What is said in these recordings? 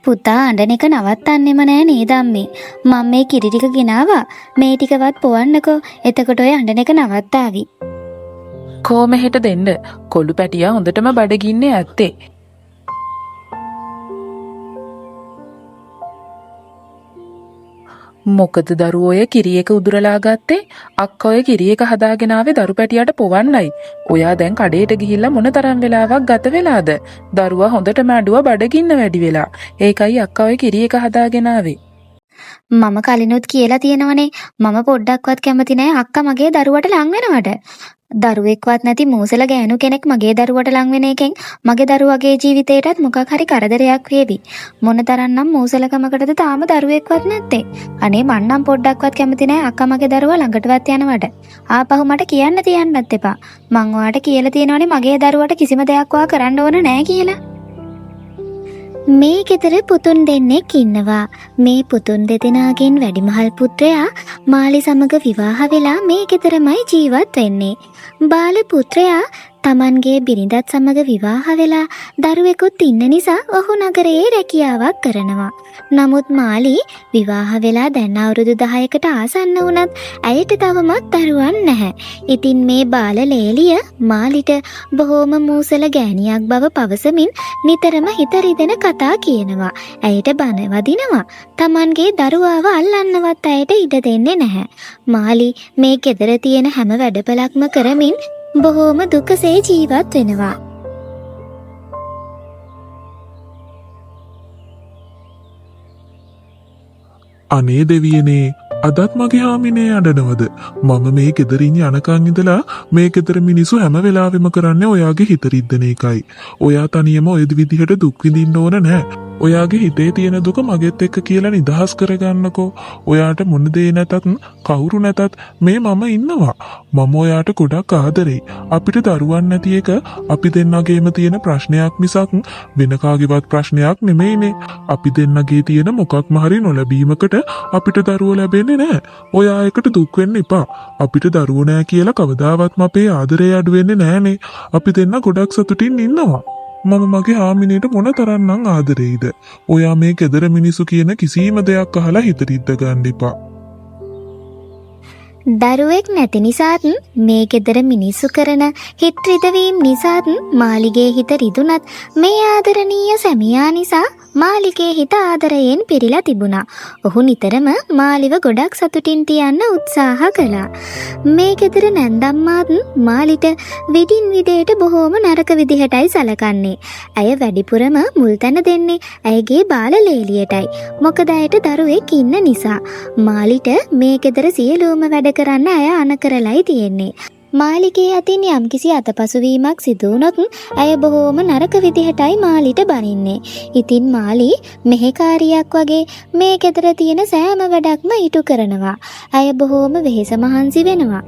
පුතා අඬන එක නවත්තන්නෙම නෑ නේද අම්මේ. මම මේ කිරි ටික ගෙනාවා. මේ ටිකවත් පොවන්නකෝ. එතකොට ඔය අඬන එක නවත්තාවි. කොහොම හෙට දෙන්න. කොළු පැටියා හොඳටම බඩගින්නේ ඇත්තේ. මොකද දරුවෝ ඔය කිරි එක උදුරලා ගත්තේ? අක්කා ඔය කිරි එක හදාගෙන ආවේ දරු පැටියාට පොවන්නයි. ඔයා දැන් කඩේට ගිහිල්ලා මොන තරම් වෙලාවක් ගත වෙලාද? දරුවා හොඳටම ඇඬුවා බඩගින්න වැඩි වෙලා. ඒකයි අක්කා ඔය කිරි එක හදාගෙන ආවේ. මම කලිනුත් කියලා තියෙනවනේ මම පොඩ්ඩක්වත් කැමති නෑ අක්කා මගේ දරුවට ලං වෙනවට. දරුවෙක්වත් නැති මූසල ගෑනු කෙනෙක් මගේ දරුවට ලං වෙන එකෙන් මගේ දරුවගේ ජීවිතේටත් මොකක් හරි කරදරයක් වේවි. මොනතරම්නම් මූසලකමකටද තාම දරුවෙක්වත් නැත්තේ. අනේ මන්නම් පොඩ්ඩක්වත් කැමති නෑ අක්කා මගේ දරුවා ළඟටවත් යනවට. ආපහු මට කියන්න තියන්නත් එපා. මං ඔයාට කියලා තියෙනවනේ මගේ දරුවට කිසිම දෙයක් ඔයා කරන්න ඕන නෑ කියලා. මේ ගෙදර පුතුන් දෙන්නෙක් ඉන්නවා. මේ පුතුන් දෙදෙනාගෙන් වැඩිමහල් පුත්‍රයා මාලි සමග විවාහ වෙලා මේ ගෙදරමයි ජීවත් වෙන්නේ. බාල පුත්‍රයා තමන්ගේ බිරිඳත් සමග විවාහ වෙලා දරුවෙකුත් ඉන්න නිසා ඔහු නගරයේ රැකියාවක් කරනවා. නමුත් මාලි විවාහ වෙලා දැන් අවුරුදු 10කට ආසන්න වුණත් ඇයට තවමත් දරුවන් නැහැ. ඉතින් මේ බාල ලේලිය මාලිට බොහෝම මූසල ගෑණියක් බව පවසමින් නිතරම හිත රිදෙන කතා කියනවා. ඇයට බන වදිනවා. තමන්ගේ දරුවාව අල්ලන්නවත් ඇයට ඉඩ දෙන්නේ නැහැ. මාලි මේ ගෙදර තියෙන හැම වැඩපලක්ම කරමින් බොහෝම දුකසේ ජීවත් වෙනවා. අනේ දෙවියනේ අදත් මගේ හාමිනේ අඬනවද? මම මේ ගෙදරින් යනකන් ඉඳලා මේ ගෙදර මිනිස්සු හැම වෙලාවෙම කරන්නේ ඔයාගේ හිත රිද්දන එකයි. ඔයා තනියම ඔය විදිහට දුක් විඳින්න ඕන නෑ. ඔයාගේ හිතේ තියෙන දුක මගෙත් එක්ක කියලා නිදහස් කරගන්නකෝ. ඔයාට මොන දේ නැතත් කවුරු නැතත් මේ මම ඉන්නවා. මම ඔයාට ගොඩක් ආදරෙයි. අපිට දරුවන් නැති එක අපි දෙන්නගේම තියෙන ප්‍රශ්නයක් මිසක් වෙන කාගේවත් ප්‍රශ්නයක් නෙමෙයිනේ. අපි දෙන්නගේ තියෙන මොකක්ම හරි නොලැබීමකට අපිට දරුවෝ ලැබෙන්නේ නැහැ. ඔයා එකට දුක් වෙන්න එපා. අපිට දරුවෝ නැහැ කියලා කවදාවත්ම අපේ ආදරය අඩු වෙන්නේ නැහනේ. අපි දෙන්න ගොඩක් සතුටින් ඉන්නවා. මම මගේ හාමිනේට මොන තරම්නම් ආදරෙයිද? ඔයා මේ ගෙදර මිනිසු කියන කිසිම දෙයක් අහලා හිත රිද්ද ගන්න එපා. දරුවෙක් නැති නිසාත් මේ ගෙදර මිනිස්සු කරන හිත රිදවීම් නිසාත් මාලිගේ හිත රිදුනත් මේ ආදරණීය සැමියා නිසා මාලිගේ හිත ආදරයෙන් පිරීලා තිබුණා. ඔහු නිතරම මාලිව ගොඩක් සතුටින් තියන්න උත්සාහ කළා. මේ ගෙදර නැන්දම්මාත් මාලිට විඩින් විඩේට බොහෝම නරක විදිහටයි සලකන්නේ. ඇය වැඩිපුරම මුල් තැන දෙන්නේ ඇයගේ බාල ලේලියටයි. මොකද ඇයට දරුවෙක් ඉන්න නිසා. මාලිට මේ ගෙදර සියලුම වැඩ කරන්න ඇය අන කරලයි තියෙන්නේ. මාලිගේ අතින් යම්කිසි අතපසුවීමක් සිදු වුණොත් ඇය බොහෝම නරක විදිහටයි මාලිට බනින්නේ. ඉතින් මාලි මෙහෙකාරියක් වගේ මේ ගෙදර තියෙන සෑම වැඩක්ම ඉටු කරනවා. ඇය බොහෝම වෙහෙස මහන්සි වෙනවා.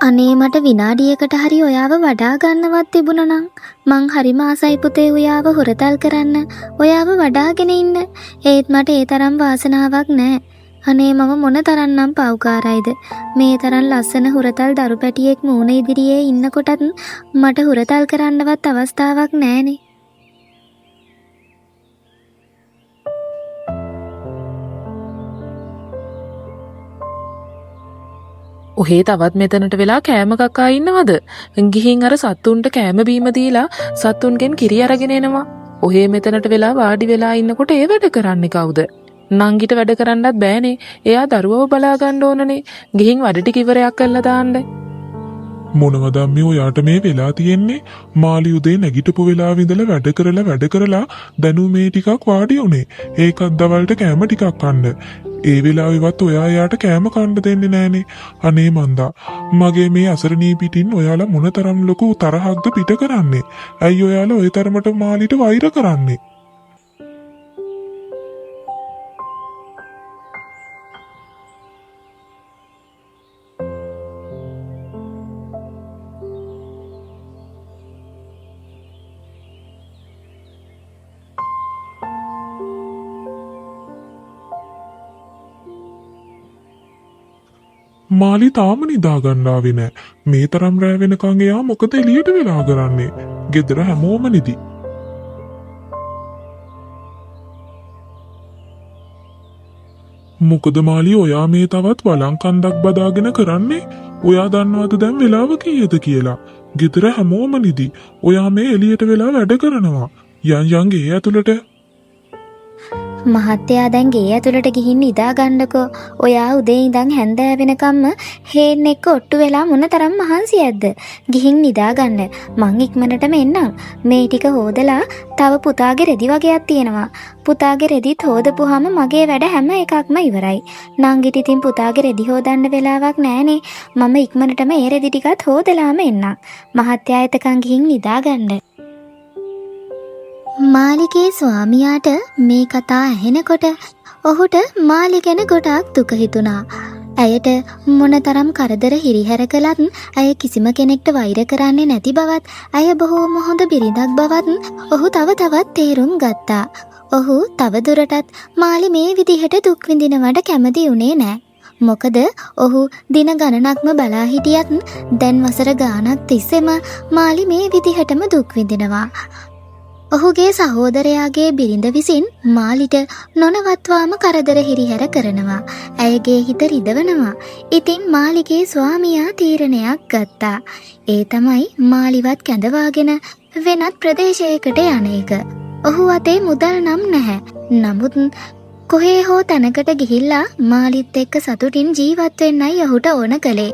අනේ මට විනාඩියකට හරි ඔයාව වඩා ගන්නවත් තිබුණා නම් මං හරිම ආසයි පුතේ ඔයාව හොරතල් කරන්න, ඔයාව වඩාගෙන ඉන්න. ඒත් මට ඒ තරම් වාසනාවක් නැහැ. අනේ මම මොන තරම්නම් පව්කාරයිද? මේ තරම් ලස්සන හොරතල් දරු පැටියෙක් මූණ ඉදිරියේ ඉන්නකොටත් මට හොරතල් කරන්නවත් අවස්ථාවක් නැහනේ. ඔහේ තවත් මෙතනට වෙලා කෑම කකා ඉන්නවද? ගිහින් අර සත්තුන්ට කෑම බීම දීලා සත්තුන්ගෙන් කිරි අරගෙන එනවා. ඔහේ මෙතනට වෙලා වාඩි වෙලා ඉන්නකොට ඒ වැඩ කරන්නේ කවුද? නංගිට වැඩ කරන්නත් බෑනේ. එයා දරුවව බලා ගන්න ඕනනේ. ගිහින් වැඩ ටික ඉවරයක් කරලා දාන්න. මොනවද අම්මේ ඔයාට මේ වෙලා තියෙන්නේ? මාලි උදේ නැගිටපු වෙලාව ඉඳලා වැඩ කරලා දැනු මේ ටිකක් වාඩි උනේ. ඒකත් දවල්ට කෑම ටිකක් කන්න. ඒ වෙලාවෙවත් ඔයා යාට කෑම කන්න දෙන්නේ නැහනේ. අනේ මන්දා. මගේ මේ අසරණී පිටින් ඔයාලා මොනතරම් ලොකු තරහක්ද පිට කරන්නේ? ඇයි ඔයාලා ওই තරමට මාලිට වෛර කරන්නේ? මාලි තාම නිදා ගන්නාවේ නෑ. මේ තරම් රෑ වෙනකන් එයා මොකද එළියට වෙලා කරන්නේ? ගෙදර හැමෝම නිදි. මොකද මාලි ඔයා මේ තවත් වලං කන්දක් බදාගෙන කරන්නේ? ඔයා දන්නවද දැන් වෙලාව කීයද කියලා? ගෙදර හැමෝම නිදි. ඔයා මේ එළියට වෙලා වැඩ කරනවා. යන් ගේ ඇතුළට. මහත්තයා දැන් ගේ ඇතුළට ගිහින් නිදා ගන්නකෝ. ඔයා උදේ ඉඳන් හැන්දෑ වෙනකම්ම හේන් එක්ක ඔට්ටු වෙලා මොන තරම් මහන්සියක්ද? ගිහින් නිදා ගන්න. මං ඉක්මනටම එන්නම්. මේ ටික හොදලා තව පුතාගේ රෙදි වගේක් තියෙනවා. පුතාගේ රෙදිත් හොදපුවාම මගේ වැඩ හැම එකක්ම ඉවරයි. නංගිට ඉතින් පුතාගේ රෙදි හොදන්න වෙලාවක් නෑනේ. මම ඉක්මනටම ඒ රෙදි ටිකත් හොදලාම එන්නම්. මහත්තයා එතකන් ගිහින් නිදා ගන්න. මාලිගේ ස්වාමියාට මේ කතා ඇහෙනකොට ඔහුට මාලි ගැන ගොඩාක් දුක හිතුණා. ඇයට මොනතරම් කරදර හිරිහැර කළත් ඇය කිසිම කෙනෙක්ට වෛර කරන්නේ නැති බවත්, ඇය බොහෝම හොඳ බිරිඳක් බවත් ඔහු තව තවත් තේරුම් ගත්තා. ඔහු තව දුරටත් මාලි මේ විදිහට දුක් විඳිනවට කැමති වුණේ නැහැ. මොකද ඔහු දින ගණනක්ම බලා හිටියත් දැන් වසර ගාණක් තිස්සෙම මාලි මේ විදිහටම දුක් විඳිනවා. ඔහුගේ සහෝදරයාගේ බිරිඳ විසින් මාලිට නොනවත්වාම කරදර හිරිහැර කරනවා. ඇයගේ හිත රිදවනවා. ඉතින් මාලිගේ ස්වාමියා තීරණයක් ගත්තා. ඒ තමයි මාලිවත් කැඳවාගෙන වෙනත් ප්‍රදේශයකට යන එක. ඔහු අතේ මුදල් නම් නැහැ. නමුත් කොහේ හෝ තැනකට ගිහිල්ලා මාලිත් එක්ක සතුටින් ජීවත් වෙන්නයි ඔහුට ඕන කළේ.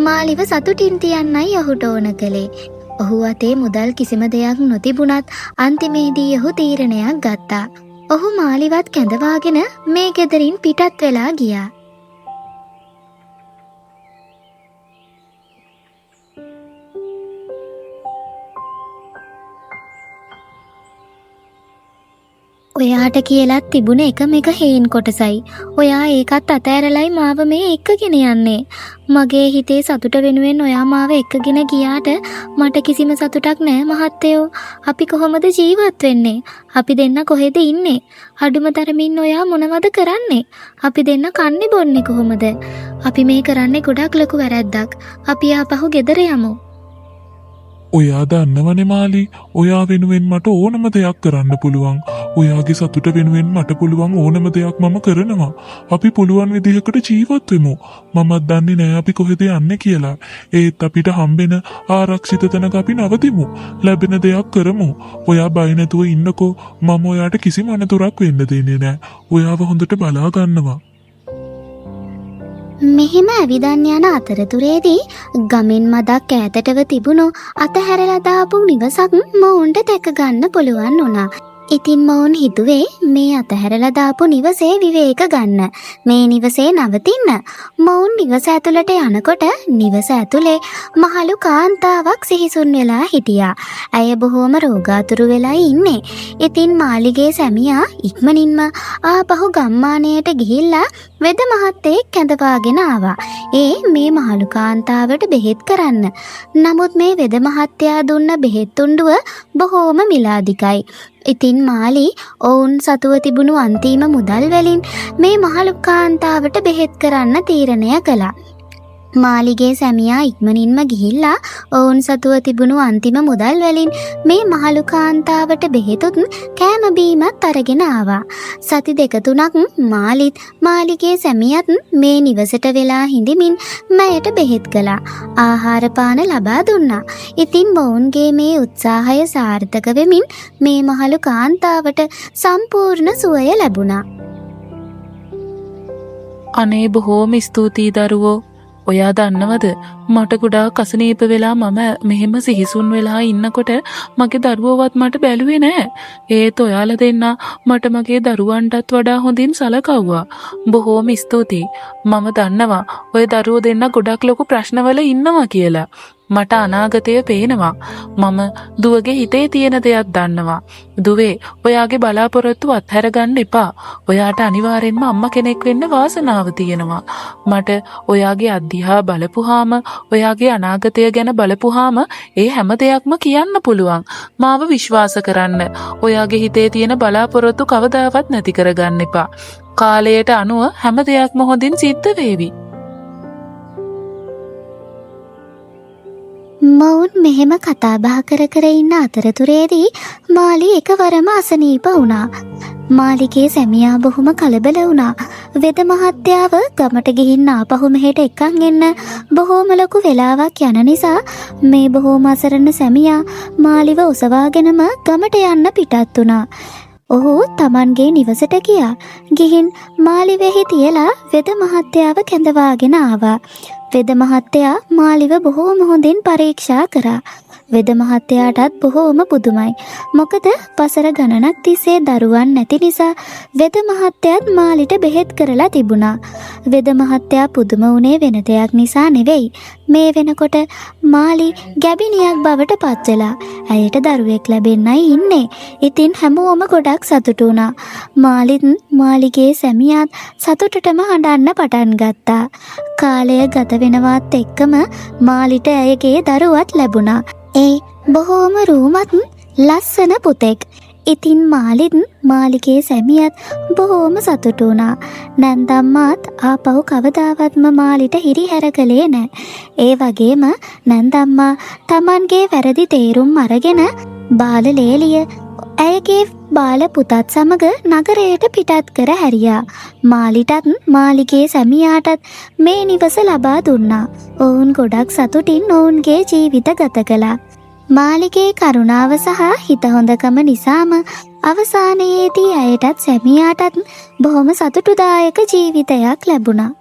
මාලිව සතුටින් තියන්නයි ඔහුට ඕන කළේ. ඔහු අතේ මුදල් කිසිම දෙයක් නොතිබුණත් අන්තිමේදී ඔහු තීරණයක් ගත්තා. ඔහු මාලිවත් කැඳවාගෙන මේ ගෙදරින් පිටත් වෙලා ගියා. ඔයාට කියලාත් තිබුණ එකම එක හේන් කොටසයි. ඔයා ඒකත් අතෑරලයි මාව මේ එක්කගෙන යන්නේ. මගේ හිතේ සතුට වෙනුවෙන් ඔයා මාව එක්කගෙන ගියාට මට කිසිම සතුටක් නෑ මහත්තයෝ. අපි කොහොමද ජීවත් වෙන්නේ? අපි දෙන්න කොහෙද ඉන්නේ? අඩුම තරමින් ඔයා මොනවද කරන්නේ? අපි දෙන්න කන්නේ බොන්නේ කොහොමද? අපි මේ කරන්නේ ගොඩක් ලොකු වැරැද්දක්. අපි ආපහු ගෙදර යමු. ඔයා දන්නවනේ මාලි, ඔයා වෙනුවෙන් මට ඕනම දෙයක් කරන්න පුළුවන්. ඔයාගේ සතුට වෙනුවෙන් මට පුළුවන් ඕනම දෙයක් මම කරනවා. අපි පුළුවන් විදිහකට ජීවත් වෙමු. මමත් දන්නේ නෑ අපි කොහෙද යන්නේ කියලා. ඒත් අපිට හම්බෙන ආරක්ෂිත තැනක අපි නවතිමු. ලැබෙන දෙයක් කරමු. ඔයා බය නැතුව ඉන්නකෝ. මම ඔයාට කිසිම අනතුරක් වෙන්න දෙන්නේ නෑ. ඔයාව හොඳට බලා ගන්නවා. මෙහිම ඇවිදන් යන අතරතුරේදී ගමෙන් මදක් ඈතටව තිබුණු අතහැරලා දාපු නිවසක් මොවුන්ට දැක ගන්න පුළුවන් වුණා. ඉතින් මොවුන් හිතුවේ මේ අතහැරලා දාපු නිවසේ විවේක ගන්න. මේ නිවසේ නවතින්න. මොවුන් නිවස ඇතුළට යනකොට නිවස ඇතුලේ මහලු කාන්තාවක් සිහිසුන් වෙලා හිටියා. ඇය බොහෝම රෝගාතුරු වෙලා ඉන්නේ. ඉතින් මාලිගේ සැමියා ඉක්මනින්ම ආපහු ගම්මානයට ගිහිල්ලා වෙද මහත්තයෙක් කැඳවාගෙන ආවා. ඒ මේ මහලු කාන්තාවට බෙහෙත් කරන්න. නමුත් මේ වෙද මහත්තයා දුන්න බෙහෙත් තුණ්ඩුව බොහෝම මිලාදිකයි. ඉතින් මාලි ඔවුන් සතුව තිබුණු අන්තිම මුදල් වලින් මේ මහලු කාන්තාවට බෙහෙත් කරන්න තීරණය කළා. මාලිගේ සැමියා ඉක්මනින්ම ගිහිල්ලා ඔවුන් සතුව තිබුණු අන්තිම මුදල් වලින් මේ මහලු කාන්තාවට බෙහෙතුත් කෑම බීමත් අරගෙන ආවා. සති දෙක තුනක් මාලිත් මාලිගේ සැමියත් මේ නිවසට වෙලා හිඳමින් මයට බෙහෙත් කළා. ආහාර පාන ලබා දුන්නා. ඉතින් මොවුන්ගේ මේ උත්සාහය සාර්ථක වෙමින් මේ මහලු කාන්තාවට සම්පූර්ණ සුවය ලැබුණා. අනේ බොහෝම ස්තුතියි දරුවෝ. ඔයා දන්නවද මට ගොඩාක් අසනීප වෙලා මම මෙහෙම සිහිසුන් වෙලා ඉන්නකොට මගේ දරුවෝවත් මට බැලුවේ නෑ. ඒත් ඔයාලා දෙන්නා මට මගේ දරුවන්ටත් වඩා හොඳින් සලකවුවා. බොහෝම ස්තුතියි. මම දන්නවා ඔය දරුවෝ දෙන්නා ගොඩක් ලොකු ප්‍රශ්නවල ඉන්නවා කියලා. මට අනාගතය පේනවා. මම දුවගේ හිතේ තියෙන දෙයක් දන්නවා. දුවේ, ඔයාගේ බලාපොරොත්තු අත්හැර ගන්න එපා. ඔයාට අනිවාර්යෙන්ම අම්මා කෙනෙක් වෙන්න වාසනාව තියෙනවා. මට ඔයාගේ අධ්‍යා බලපුවාම, ඔයාගේ අනාගතය ගැන බලපුවාම ඒ හැම දෙයක්ම කියන්න පුළුවන්. මාව විශ්වාස කරන්න. ඔයාගේ හිතේ තියෙන බලාපොරොත්තු කවදාවත් නැති කරගන්න එපා. කාලයට අනුව හැම දෙයක්ම හොඳින් සිද්ධ වේවි. මවුන් මෙහෙම කතා බහ කර කර ඉන්න අතරතුරේදී මාලි එකවරම අසනීප වුණා. මාලිගේ සැමියා බොහොම කලබල වුණා. වෙද මහත්තයාව ගමට ගිහින් ආපහු මෙහෙට එක්කන් එන්න බොහොම ලොකු වෙලාවක් යන නිසා මේ බොහොම අසරණ සැමියා මාලිව ඔසවාගෙනම ගමට යන්න පිටත් වුණා. ඔහු තමන්ගේ නිවසට ගියා. ගිහින් මාලිවෙහි තියලා වෙද මහත්තයාව කැඳවාගෙන ආවා. වෙද මහත්තයා මාලිව බොහෝම හොඳින් පරීක්ෂා කරා. වෙද මහත්තයාටත් බොහෝම පුදුමයි. මොකද වසර ගණනක් තිස්සේ දරුවන් නැති නිසා වෙද මහත්තයාත් මාලිට බෙහෙත් කරලා තිබුණා. වෙද මහත්තයා පුදුම වුණේ වෙන දෙයක් නිසා නෙවෙයි. මේ වෙනකොට මාලි ගැබිනියක් බවට පත් වෙලා ඇයට දරුවෙක් ලැබෙන්නයි ඉන්නේ. ඉතින් හැමෝම ගොඩක් සතුටු වුණා. මාලිත් මාලිගේ සැමියාත් සතුටටම හඬන්න පටන් ගත්තා. කාලය ගත වෙනවත් එක්කම මාලිට ඇයගේ දරුවත් ලැබුණා. ඒ බොහෝම රූමත් ලස්සන පුතෙක්. ඉතින් මාලිත් මාලිගේ සැමියත් බොහෝම සතුටු වුණා. නැන්දම්මාත් ආපහු කවදාවත්ම මාලිට හිරිහැර කළේ නැහැ. ඒ වගේම නැන්දම්මා තමන්ගේ වැරදි තේරුම් අරගෙන බාල ලේලිය ඇයගේ බාල පුතත් සමග නගරයට පිටත් කර හැරියා. මාලිටත් මාලිගේ සැමියාටත් මේ නිවස ලබා දුන්නා. ඔවුන් ගොඩක් සතුටින් ඔවුන්ගේ ජීවිත ගත කළා. මාලිගේ කරුණාව සහ හිත හොඳකම නිසාම අවසානයේදී ඇයටත් සැමියාටත් බොහොම සතුටුදායක ජීවිතයක් ලැබුණා.